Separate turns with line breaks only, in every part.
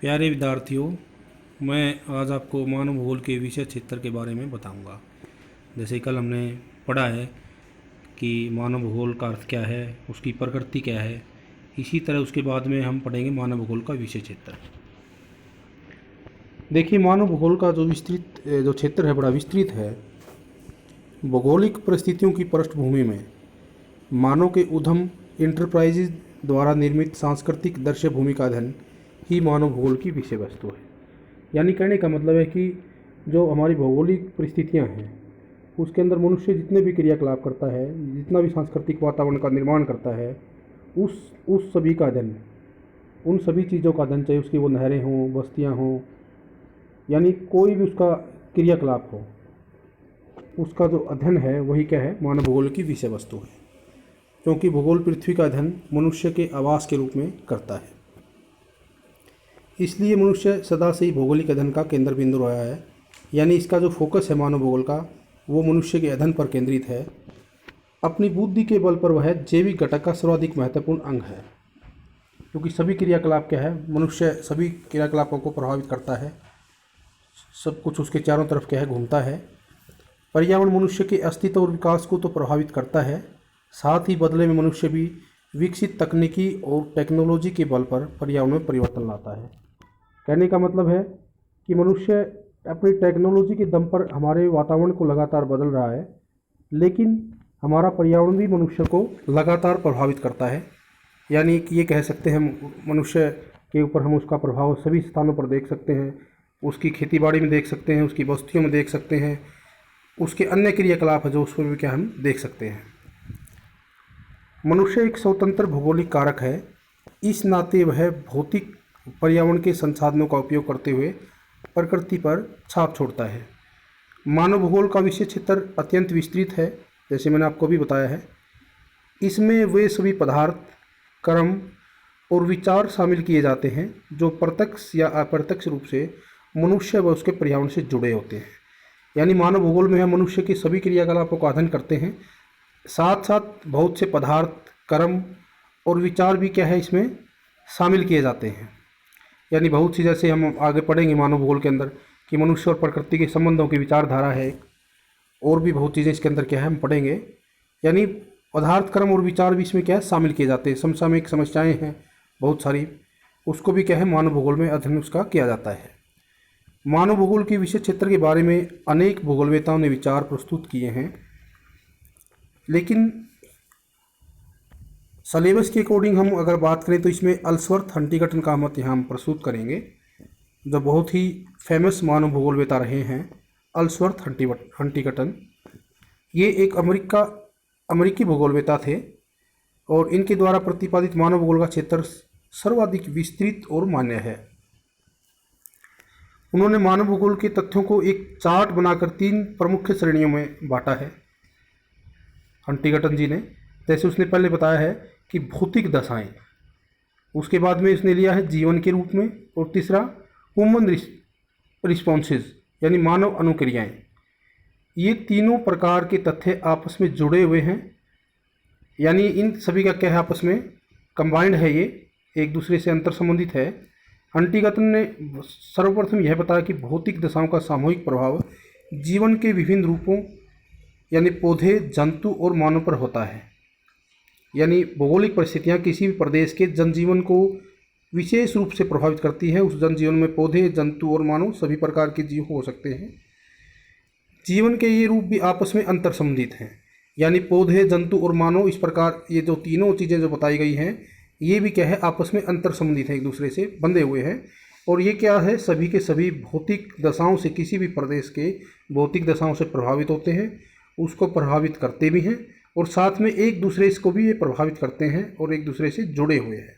प्यारे विद्यार्थियों, मैं आज आपको मानव भूगोल के विषय क्षेत्र के बारे में बताऊंगा। जैसे कल हमने पढ़ा है कि मानव भूगोल का अर्थ क्या है, उसकी प्रकृति क्या है। इसी तरह उसके बाद में हम पढ़ेंगे मानव भूगोल का विषय क्षेत्र। देखिए, मानव भूगोल का जो क्षेत्र है बड़ा विस्तृत है। भौगोलिक परिस्थितियों की पृष्ठभूमि में मानव के उद्यम इंटरप्राइजेज द्वारा निर्मित सांस्कृतिक दृश्य भूमि का अध्ययन ही मानव भूगोल की विषय वस्तु है। यानी कहने का मतलब है कि जो हमारी भौगोलिक परिस्थितियां हैं उसके अंदर मनुष्य जितने भी क्रियाकलाप करता है, जितना भी सांस्कृतिक वातावरण का निर्माण करता है, उस सभी का अध्ययन, उन सभी चीज़ों का अध्ययन, चाहे उसकी वो नहरें हों, बस्तियां हों, यानी कोई भी उसका क्रियाकलाप हो, उसका जो अध्ययन है वही क्या है, मानव भूगोल की विषय वस्तु है। क्योंकि भूगोल पृथ्वी का अध्ययन मनुष्य के आवास के रूप में करता है, इसलिए मनुष्य सदा से ही भौगोलिक अध्ययन का केंद्र बिंदु रहा है। यानी इसका जो फोकस है मानव भूगोल का, वो मनुष्य के अध्ययन पर केंद्रित है। अपनी बुद्धि के बल पर वह जैविक घटक का सर्वाधिक महत्वपूर्ण अंग है। क्योंकि सभी क्रियाकलाप क्या है, मनुष्य सभी क्रियाकलापों को प्रभावित करता है, सब कुछ उसके चारों तरफ क्या है, घूमता है। पर्यावरण मनुष्य के अस्तित्व और विकास को तो प्रभावित करता है, साथ ही बदले में मनुष्य भी विकसित तकनीकी और टेक्नोलॉजी के बल पर पर्यावरण में परिवर्तन लाता है। कहने का मतलब है कि मनुष्य अपनी टेक्नोलॉजी के दम पर हमारे वातावरण को लगातार बदल रहा है, लेकिन हमारा पर्यावरण भी मनुष्य को लगातार प्रभावित करता है। यानी कि ये कह सकते हैं मनुष्य के ऊपर हम उसका प्रभाव सभी स्थानों पर देख सकते हैं। उसकी खेतीबाड़ी में देख सकते हैं, उसकी बस्तियों में देख सकते हैं, उसके अन्य क्रियाकलाप है जो उस पर भी क्या हम देख सकते हैं। मनुष्य एक स्वतंत्र भौगोलिक कारक है, इस नाते वह भौतिक पर्यावरण के संसाधनों का उपयोग करते हुए प्रकृति पर छाप छोड़ता है। मानव भूगोल का विषय क्षेत्र अत्यंत विस्तृत है, जैसे मैंने आपको भी बताया है। इसमें वे सभी पदार्थ, कर्म और विचार शामिल किए जाते हैं जो प्रत्यक्ष या अप्रत्यक्ष रूप से मनुष्य व उसके पर्यावरण से जुड़े होते हैं। यानी मानव भूगोल में हम मनुष्य की सभी क्रियाकलापों का अध्ययन करते हैं, साथ साथ बहुत से पदार्थ, कर्म और विचार भी क्या है, इसमें शामिल किए जाते हैं। यानी बहुत सी, जैसे हम आगे पढ़ेंगे मानव भूगोल के अंदर, कि मनुष्य और प्रकृति के संबंधों की विचारधारा है, और भी बहुत चीज़ें इसके अंदर क्या है हम पढ़ेंगे। यानी पदार्थ, कर्म और विचार भी इसमें क्या है शामिल किए जाते हैं। समसामयिक समस्याएं हैं बहुत सारी, उसको भी क्या है मानव भूगोल में अध्ययन उसका किया जाता है। मानव भूगोल के विषय क्षेत्र के बारे में अनेक भूगोलवेताओं ने विचार प्रस्तुत किए हैं, लेकिन सलेबस के अकॉर्डिंग हम अगर बात करें तो इसमें अल्सवर्थ हंटिंगटन का मत यहाँ हम प्रस्तुत करेंगे, जो बहुत ही फेमस मानव भूगोलवेता रहे हैं, अल्सवर्थ हंटिंगटन। ये एक अमेरिकी भूगोलवेता थे, और इनके द्वारा प्रतिपादित मानव भूगोल का क्षेत्र सर्वाधिक विस्तृत और मान्य है। उन्होंने मानव भूगोल के तथ्यों को एक चार्ट बनाकर 3 प्रमुख श्रेणियों में बांटा है हंटिंगटन जी ने। जैसे उसने पहले बताया है कि भौतिक दशाएं, उसके बाद में इसने लिया है जीवन के रूप में, और तीसरा ह्यूमन रिस्पॉन्सेज यानी मानव अनुक्रियाएं। ये तीनों प्रकार के तथ्य आपस में जुड़े हुए हैं, यानी इन सभी का क्या है, आपस में कंबाइंड है, ये एक दूसरे से अंतर संबंधित है। हंटिंगटन ने सर्वप्रथम यह बताया कि भौतिक दशाओं का सामूहिक प्रभाव जीवन के विभिन्न रूपों यानी पौधे, जंतु और मानव पर होता है। यानी भौगोलिक परिस्थितियाँ किसी भी प्रदेश के जनजीवन को विशेष रूप से प्रभावित करती है। उस जनजीवन में पौधे, जंतु और मानव सभी प्रकार के जीव हो सकते हैं। जीवन के ये रूप भी आपस में अंतर संबंधित हैं, यानी पौधे, जंतु और मानव, इस प्रकार ये जो तीनों चीज़ें जो बताई गई हैं, ये भी क्या है आपस में अंतर संबंधित हैं, एक दूसरे से बंधे हुए हैं। और ये क्या है, सभी के सभी भौतिक दशाओं से, किसी भी प्रदेश के भौतिक दशाओं से प्रभावित होते हैं, उसको प्रभावित करते भी हैं, और साथ में एक दूसरे को भी ये प्रभावित करते हैं और एक दूसरे से जुड़े हुए हैं।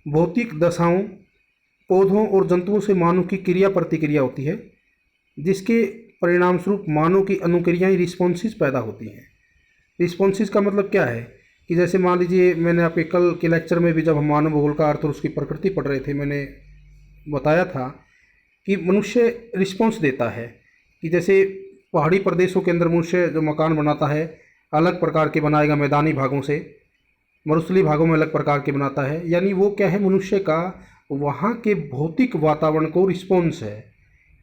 भौतिक दशाओं, पौधों और जंतुओं से मानव की क्रिया प्रतिक्रिया होती है, जिसके परिणाम स्वरूप मानव की अनुक्रियाएं रिस्पॉन्सेज पैदा होती हैं। रिस्पॉन्सेज का मतलब क्या है कि जैसे मान लीजिए, मैंने आपके कल के लेक्चर में भी जब हम मानव भूगोल का अर्थ और उसकी प्रकृति पढ़ रहे थे, मैंने बताया था कि मनुष्य रिस्पॉन्स देता है। कि जैसे पहाड़ी प्रदेशों के अंदर मनुष्य जो मकान बनाता है, अलग प्रकार के बनाएगा मैदानी भागों से, मरुस्थलीय भागों में अलग प्रकार के बनाता है। यानी वो क्या है, मनुष्य का वहाँ के भौतिक वातावरण को रिस्पॉन्स है,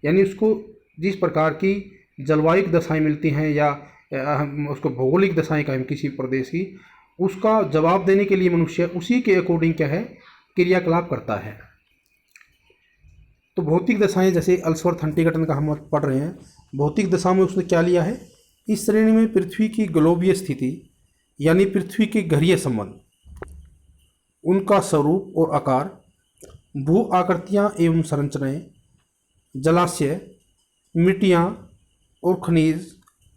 यानी उसको जिस प्रकार की जलवायु दशाएं मिलती हैं या हम उसको भौगोलिक दशाएं कहें किसी प्रदेश की, उसका जवाब देने के लिए मनुष्य उसी के अकॉर्डिंग क्या है क्रियाकलाप करता है। तो भौतिक दशाएं जैसे अल्सवर्थ हंटिंगटन का हम पढ़ रहे हैं, भौतिक दशा में उसने क्या लिया है, इस श्रेणी में पृथ्वी की ग्लोबीय स्थिति यानी पृथ्वी के घरीय संबंध, उनका स्वरूप और आकार, भू आकृतियाँ एवं संरचनाएं, जलाशय, मिट्टियाँ और खनिज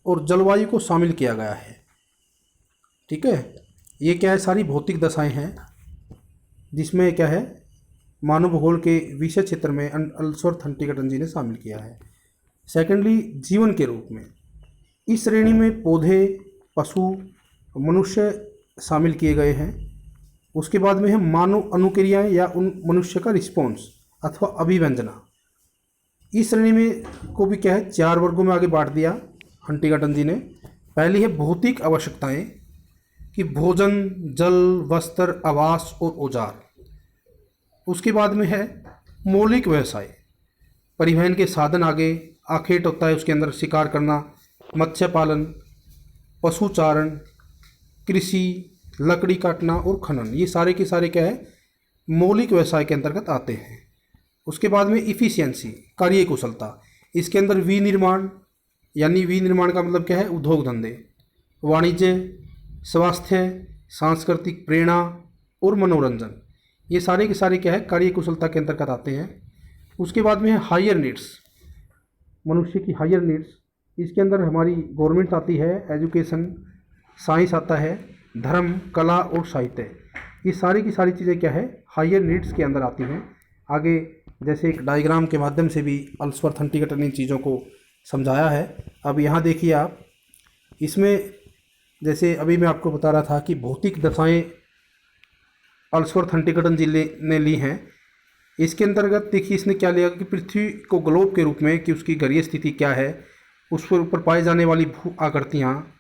और जलवायु को शामिल किया गया है। ठीक है, ये क्या है, सारी भौतिक दशाएं हैं जिसमें क्या है मानव भूगोल के विषय क्षेत्र में अल्सवर्थ हंटिंगटन जी ने शामिल किया है। सेकेंडली, जीवन के रूप में इस श्रेणी में पौधे, पशु, मनुष्य शामिल किए गए हैं। उसके बाद में है मानव अनुक्रियाएं या उन मनुष्य का रिस्पॉन्स अथवा अभिव्यंजना। इस श्रेणी में को भी क्या है 4 वर्गों में आगे बांट दिया हंटिंगटन जी ने। पहली है भौतिक आवश्यकताएं कि भोजन, जल, वस्त्र, आवास और औजार। उसके बाद में है मौलिक व्यवसाय, परिवहन के साधन आगे आखेट होता है, उसके अंदर शिकार करना, मत्स्य पालन, पशुचारण, कृषि, लकड़ी काटना और खनन, ये सारे के सारे क्या है मौलिक व्यवसाय के अंतर्गत आते हैं। उसके बाद में इफिशियंसी, कार्य कुशलता, इसके अंदर विनिर्माण, यानी विनिर्माण का मतलब क्या है उद्योग धंधे, वाणिज्य, स्वास्थ्य, सांस्कृतिक प्रेरणा और मनोरंजन, ये सारे के सारे क्या है कार्य कुशलता के अंतर्गत आते हैं। उसके बाद में है हायर नीड्स, मनुष्य की हायर नीड्स, इसके अंदर हमारी गवर्नमेंट आती है, एजुकेशन, साइंस आता है, धर्म, कला और साहित्य, ये सारी की सारी चीज़ें क्या है हायर नीड्स के अंदर आती हैं। आगे जैसे एक डायग्राम के माध्यम से भी अल्सवर्थ हंटिंगटन इन चीज़ों को समझाया है। अब यहाँ देखिए आप, इसमें जैसे अभी मैं आपको बता रहा था कि भौतिक दशाएं अल्सवर्थ हंटिंगटन जी ने ली हैं। इसके अंतर्गत देखिए इसने क्या लिया कि पृथ्वी को ग्लोब के रूप में कि उसकी घरीय स्थिति क्या है, उस पर ऊपर पाई जाने वाली भू आकृतियाँ,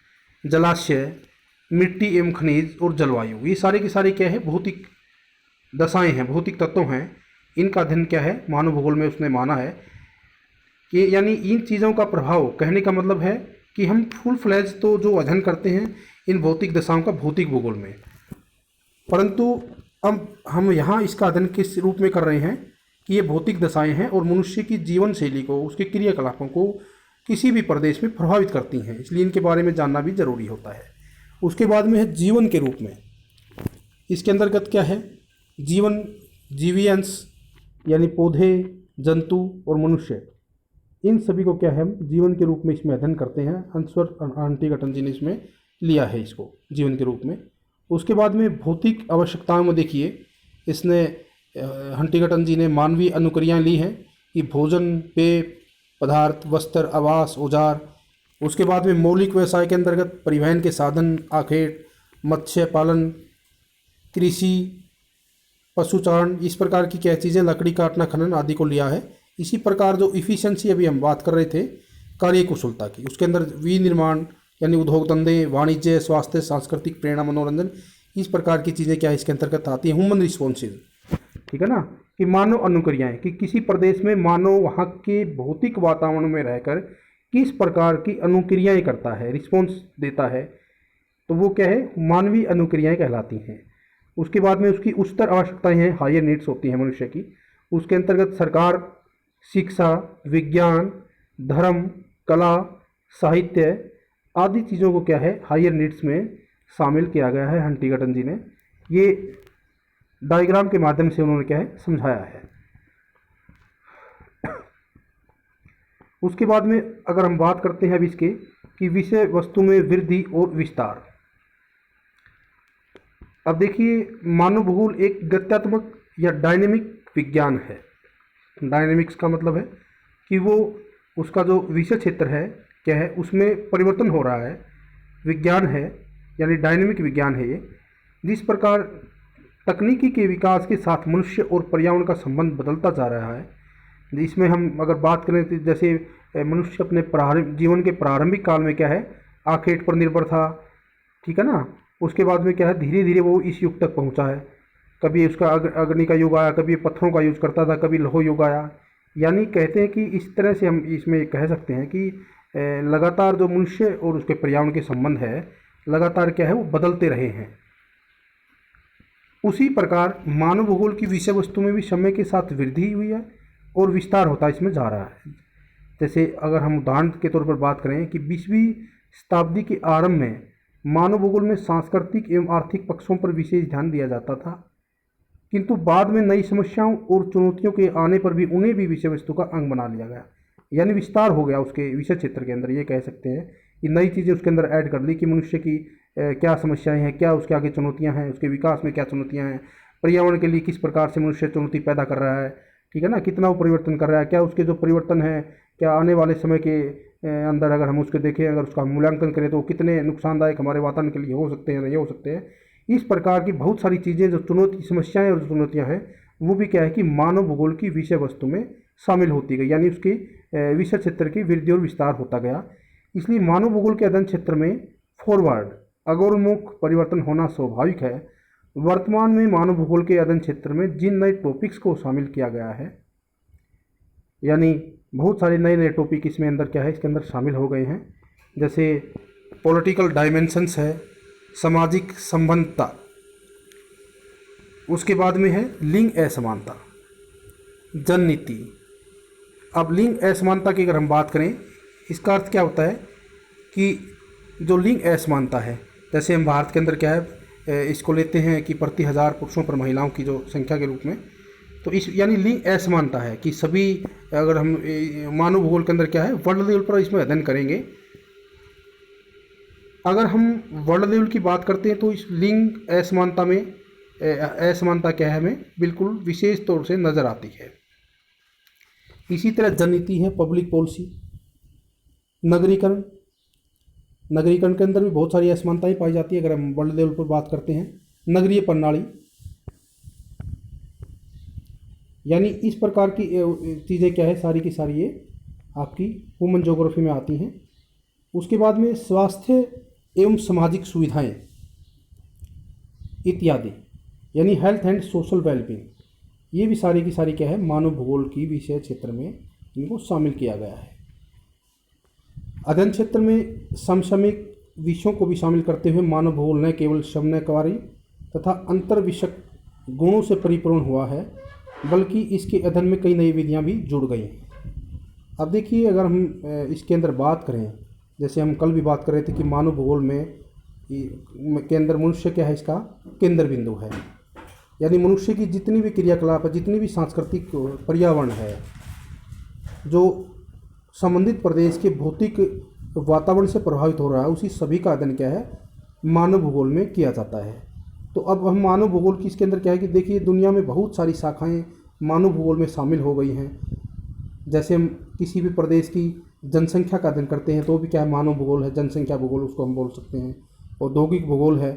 जलाशय, मिट्टी एवं खनिज और जलवायु, ये सारे के सारे क्या है भौतिक दशाएं हैं, भौतिक तत्व हैं। इनका अध्ययन क्या है मानव भूगोल में उसने माना है कि यानी इन चीज़ों का प्रभाव, कहने का मतलब है कि हम फुल फ्लैज तो जो अध्ययन करते हैं इन भौतिक दशाओं का भौतिक भूगोल में, परंतु अब हम यहाँ इसका अध्ययन किस रूप में कर रहे हैं कि ये भौतिक दशाएं हैं और मनुष्य की जीवन शैली को, उसके क्रियाकलापों को किसी भी प्रदेश में प्रभावित करती हैं, इसलिए इनके बारे में जानना भी जरूरी होता है। उसके बाद में है जीवन के रूप में, इसके अंतर्गत क्या है जीवन, जीवियंस यानी पौधे, जंतु और मनुष्य, इन सभी को क्या है हम जीवन के रूप में इसमें अध्ययन करते हैं। अल्सवर्थ हंटिंगटन जी ने इसमें लिया है इसको जीवन के रूप में। उसके बाद में भौतिक आवश्यकताओं में देखिए इसने हंटिंगटन जी ने मानवीय अनुक्रियाएं ली हैं कि भोजन, पेय पदार्थ, वस्त्र, आवास, औजार। उसके बाद में मौलिक व्यवसाय के अंतर्गत परिवहन के साधन, आखेट, मत्स्य पालन, कृषि, पशुचारण, इस प्रकार की क्या चीज़ें, लकड़ी काटना, खनन आदि को लिया है। इसी प्रकार जो इफ़िशियंसी अभी हम बात कर रहे थे कार्य कुशलता की, उसके अंदर विनिर्माण यानी उद्योग धंधे, वाणिज्य, स्वास्थ्य, सांस्कृतिक प्रेरणा, मनोरंजन, इस प्रकार की चीज़ें क्या इसके अंतर्गत आती हैं। ह्यूमन रिस्पॉन्सिज, ठीक है ना, कि मानव अनुक्रियाएं, कि किसी प्रदेश में मानव वहाँ के भौतिक वातावरण में रहकर किस प्रकार की अनुक्रियाएं करता है, रिस्पॉन्स देता है, तो वो क्या है मानवीय अनुक्रियाएं कहलाती हैं। उसके बाद में उसकी उच्चतर आवश्यकताएं हैं, हायर नीड्स होती हैं मनुष्य की। उसके अंतर्गत सरकार, शिक्षा, विज्ञान, धर्म, कला, साहित्य आदि चीज़ों को क्या है हायर नीड्स में शामिल किया गया है। हंटिंगटन जी ने ये डायग्राम के माध्यम से उन्होंने क्या है समझाया है। उसके बाद में अगर हम बात करते हैं अब इसके कि विषय वस्तु में वृद्धि और विस्तार। अब देखिए मानव भूगोल एक गत्यात्मक या डायनेमिक विज्ञान है। डायनेमिक्स का मतलब है कि वो उसका जो विषय क्षेत्र है क्या है उसमें परिवर्तन हो रहा है, विज्ञान है यानी डायनेमिक विज्ञान है ये। जिस प्रकार तकनीकी के विकास के साथ मनुष्य और पर्यावरण का संबंध बदलता जा रहा है, इसमें हम अगर बात करें तो जैसे मनुष्य अपने जीवन के प्रारंभिक काल में क्या है आखेट पर निर्भर था, ठीक है ना। उसके बाद में क्या है धीरे धीरे वो इस युग तक पहुंचा है, कभी उसका अग्नि का युग आया, कभी पत्थरों का यूज़ करता था, कभी लौह युग आया। यानी कहते हैं कि इस तरह से हम इसमें कह सकते हैं कि लगातार जो मनुष्य और उसके पर्यावरण के संबंध है, लगातार क्या है वो बदलते रहे हैं। उसी प्रकार मानव भूगोल की विषय वस्तु में भी समय के साथ वृद्धि हुई है और विस्तार होता इसमें जा रहा है। जैसे अगर हम उदाहरण के तौर पर बात करें कि 20वीं शताब्दी के आरंभ में मानव भूगोल में सांस्कृतिक एवं आर्थिक पक्षों पर विशेष ध्यान दिया जाता था, किंतु बाद में नई समस्याओं और चुनौतियों के आने पर भी उन्हें भी विषय वस्तु का अंग बना लिया गया। यानी विस्तार हो गया उसके विषय क्षेत्र के अंदर। ये कह सकते हैं कि नई चीज़ें उसके अंदर ऐड कर ली कि मनुष्य की क्या समस्याएं हैं, क्या उसके आगे चुनौतियां हैं, उसके विकास में क्या चुनौतियां हैं, पर्यावरण के लिए किस प्रकार से मनुष्य चुनौती पैदा कर रहा है, ठीक है ना, कितना वो परिवर्तन कर रहा है, क्या उसके जो परिवर्तन है क्या आने वाले समय के अंदर अगर हम उसको देखें, अगर उसका मूल्यांकन करें तो कितने नुकसानदायक हमारे वातावरण के लिए हो सकते हैं, नहीं हो सकते हैं। इस प्रकार की बहुत सारी चीज़ें जो समस्याएं और चुनौतियां हैं वो भी क्या है कि मानव भूगोल की विषय वस्तु में शामिल होती गई, यानी उसकी विषय क्षेत्र की वृद्धि और विस्तार होता गया। इसलिए मानव भूगोल के अध्ययन क्षेत्र में फॉरवर्ड अगोरमुख परिवर्तन होना स्वाभाविक है। वर्तमान में मानव भूगोल के अध्ययन क्षेत्र में जिन नए टॉपिक्स को शामिल किया गया है, यानी बहुत सारे नए नए टॉपिक इसमें अंदर क्या है, इसके अंदर शामिल हो गए हैं। जैसे पॉलिटिकल डायमेंशंस है, सामाजिक संबंधता, उसके बाद में है लिंग असमानता, जननीति। अब लिंग असमानता की अगर हम बात करें, इसका अर्थ क्या होता है कि जो लिंग असमानता है, जैसे हम भारत के अंदर क्या है इसको लेते हैं कि प्रति 1000 पुरुषों पर महिलाओं की जो संख्या के रूप में, तो इस यानी लिंग असमानता है कि सभी, अगर हम मानव भूगोल के अंदर क्या है वर्ल्ड लेवल पर इसमें अध्ययन करेंगे, अगर हम वर्ल्ड लेवल की बात करते हैं तो इस लिंग असमानता में असमानता क्या है हमें बिल्कुल विशेष तौर से नज़र आती है। इसी तरह जननीति है, पब्लिक पॉलिसी, नगरीकरण, नगरीकरण के अंदर भी बहुत सारी असमानताएं पाई जाती है। अगर हम वर्ल्ड लेवल पर बात करते हैं, नगरीय प्रणाली, यानी इस प्रकार की चीज़ें क्या है सारी की सारी ये आपकी ह्यूमन ज्योग्राफी में आती हैं। उसके बाद में स्वास्थ्य एवं सामाजिक सुविधाएं इत्यादि, यानी हेल्थ एंड सोशल वेलबींग, ये भी सारी की सारी क्या है मानव भूगोल की विषय क्षेत्र में इनको शामिल किया गया है। अध्ययन क्षेत्र में समसामयिक विषयों को भी शामिल करते हुए मानव भूगोल न केवल समन्वयकारी तथा अंतर विषयक गुणों से परिपूर्ण हुआ है, बल्कि इसके अध्ययन में कई नई विधियां भी जुड़ गई हैं। अब देखिए, अगर हम इसके अंदर बात करें, जैसे हम कल भी बात कर रहे थे कि मानव भूगोल में के अंदर मनुष्य क्या है, इसका केंद्र बिंदु है। यानी मनुष्य की जितनी भी क्रियाकलाप है, जितनी भी सांस्कृतिक पर्यावरण है, जो संबंधित प्रदेश के भौतिक वातावरण से प्रभावित हो रहा है, उसी सभी का अध्ययन क्या है मानव भूगोल में किया जाता है। तो अब हम मानव भूगोल की इसके अंदर क्या है कि देखिए दुनिया में बहुत सारी शाखाएं मानव भूगोल में शामिल हो गई हैं। जैसे हम किसी भी प्रदेश की जनसंख्या का अध्ययन करते हैं तो भी क्या है मानव भूगोल है, जनसंख्या भूगोल उसको हम बोल सकते हैं। औद्योगिक भूगोल है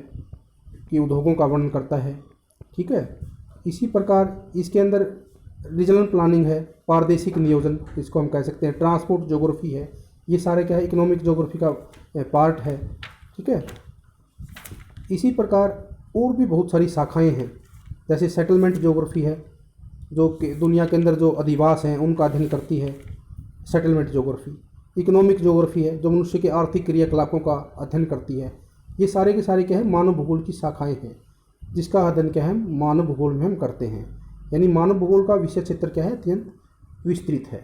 कि उद्योगों का वर्णन करता है, ठीक है। इसी प्रकार इसके अंदर रीजनल प्लानिंग है, पारदेशिक नियोजन इसको हम कह सकते हैं, ट्रांसपोर्ट ज्योग्राफी है, ये सारे क्या है इकोनॉमिक ज्योग्राफी का पार्ट है, ठीक है। इसी प्रकार और भी बहुत सारी शाखाएं हैं, जैसे सेटलमेंट ज्योग्राफी है, जो कि दुनिया के अंदर जो अधिवास हैं उनका अध्ययन करती है, सेटलमेंट ज्योग्राफी। इकोनॉमिक ज्योग्राफी है, जो मनुष्य के आर्थिक क्रियाकलापों का अध्ययन करती है। ये सारे के सारे क्या है मानव भूगोल की शाखाएं हैं, जिसका अध्ययन क्या है मानव भूगोल में हम करते हैं। यानी मानव भूगोल का विषय क्षेत्र क्या है अत्यंत विस्तृत है।